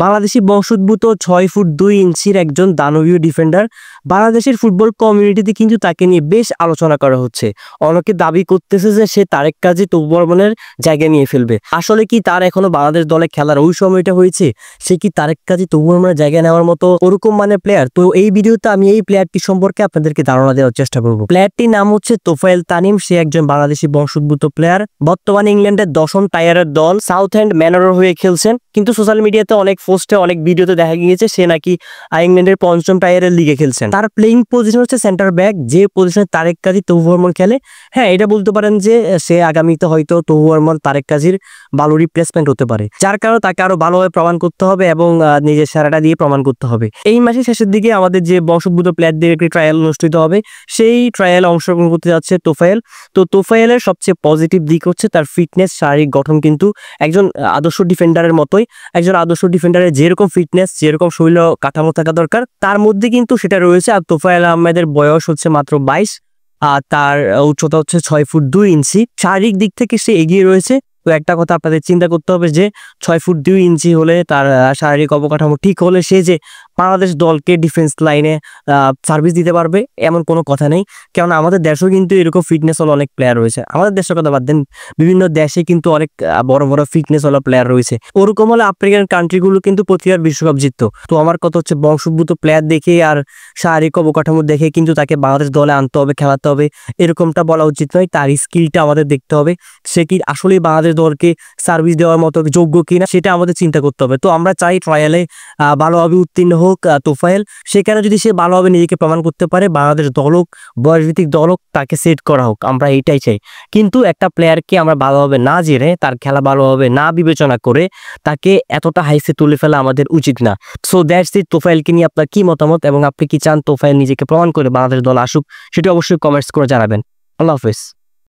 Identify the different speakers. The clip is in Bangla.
Speaker 1: বাংলাদেশি বংশোদ্ভূত 6 ফুট 2 ইঞ্চির একজন দানবীয় ডিফেন্ডার। বাংলাদেশের ফুটবল কমিউনিটিতে কিন্তু তাকে নিয়ে বেশ আলোচনা করা হচ্ছে। অনেকে দাবি করতেছে যে সে তারেক কাজী তপু বর্মনের জায়গা নিয়ে ফেলবে। আসলে কি তার এখনো বাংলাদেশ দলে খেলার ওই সময়টা হয়েছে? সে কি তারেক কাজী তপু বর্মনের জায়গা নেওয়ার মতো ওরকম মানে প্লেয়ার? তো এই ভিডিওতে আমি এই প্লেয়ারটি সম্পর্কে আপনাদেরকে ধারণা দেওয়ার চেষ্টা করব। প্লেয়ারটির নাম হচ্ছে তোফায়েল তানিম। সে একজন বাংলাদেশি বংশোদ্ভূত প্লেয়ার। বর্তমানে ইংল্যান্ডের 10ম টায়ারের দল সাউথএন্ড ম্যানরের হয়ে খেলছেন। কিন্তু সোশ্যাল মিডিয়াতে অনেক পোস্টে অনেক ভিডিওতে দেখা গিয়েছে সে নাকি ইংল্যান্ডের 5ম টায়ারের লিগে খেলছেন। তার প্লেইং পজিশন হচ্ছে সেন্টার ব্যাক, যে পজিশনে তারেক কাজী তপু বর্মন খেলে। হ্যাঁ, এটা বলতে পারেন যে সে আগামীতে হয়তো তপু বর্মন তারেক কাজীর ভালো রিপ্লেসমেন্ট হতে পারে, যার কারণে তাকে আরো ভালোভাবে প্রমাণ করতে হবে এবং নিজের সেরাটা দিয়ে প্রমাণ করতে হবে। এই মাসের শেষের দিকে আমাদের যে বংশোদ্ভূত প্লেয়ারদের একটি ট্রায়াল অনুষ্ঠিত হবে, সেই ট্রায়ালে অংশগ্রহণ করতে যাচ্ছে তোফায়েল। তো তোফায়েলের সবচেয়ে পজিটিভ দিক হচ্ছে তার ফিটনেস, শারীরিক গঠন কিন্তু একজন আদর্শ ডিফেন্ডারের মতোই। একজন আদর্শ ডিফেন্ডারের যেরকম ফিটনেস, যেরকম শরীর কাঠামো থাকা দরকার, তার মধ্যে কিন্তু সেটা রয়েছে। আর তোফায়েল আহমেদের বয়স হচ্ছে মাত্র 22, আর তার উচ্চতা হচ্ছে 6 ফুট 2 ইঞ্চি। শারীরিক দিক থেকে সে এগিয়ে রয়েছে। তো একটা কথা আপনাদের চিন্তা করতে হবে যে 6 ফুট 2 ইঞ্চি হলে, তার শারীরিক অবকাঠামো ঠিক হলে সে যে বাংলাদেশ দলকে ডিফেন্স লাইনে সার্ভিস দিতে পারবে এমন কোনো কথা নেই। কেননা আমাদের দেশেও কিন্তু এরকম ফিটনেস হলো অনেক প্লেয়ার রয়েছে। আমাদের দেশের কথা বাদ দেন, বিভিন্ন দেশে কিন্তু অনেক বড় বড় ফিটনেস হলো প্লেয়ার রয়েছে। ওরকম হলে আফ্রিকান কান্ট্রিগুলো কিন্তু প্রতিবার বিশ্বকাপ জিততো। তো আমার কথা হচ্ছে বংশোদ্ভূত প্লেয়ার দেখে আর শারীরিক অবকাঠামো দেখে কিন্তু তাকে বাংলাদেশ দলে আনতে হবে, খেলাতে হবে, এরকমটা বলা উচিত নয়। তার স্কিলটা আমাদের দেখতে হবে, সে কি আসলেই বাংলাদেশ দলকে সার্ভিস দেওয়ার মতো যোগ্য কিনা সেটা আমাদের চিন্তা করতে হবে। তো আমরা চাই ট্রায়ালে ভালোভাবে উত্তীর্ণ হোক তোফায়েল। সেখানে যদি সে ভালোভাবে নিজেকে প্রমাণ করতে পারে, বাংলাদেশ দল হোক, বয়সভিত্তিক দল হোক, তাকে সেট করা হোক, আমরা এইটাই চাই। কিন্তু একটা প্লেয়ারকে আমরা ভালোভাবে না জেনে, তার খেলা ভালোভাবে না বিবেচনা করে তাকে এতটা হাইসে তুলে ফেলা আমাদের উচিত না। So that's it. তোফায়েলকে নিয়ে আপনার কি মতামত এবং আপনি কি চান তোফায়েল নিজেকে প্রমাণ করে বাংলাদেশ দল আসুক, সেটা অবশ্যই কমেন্টস করে জানাবেন। আল্লাহ হাফেজ।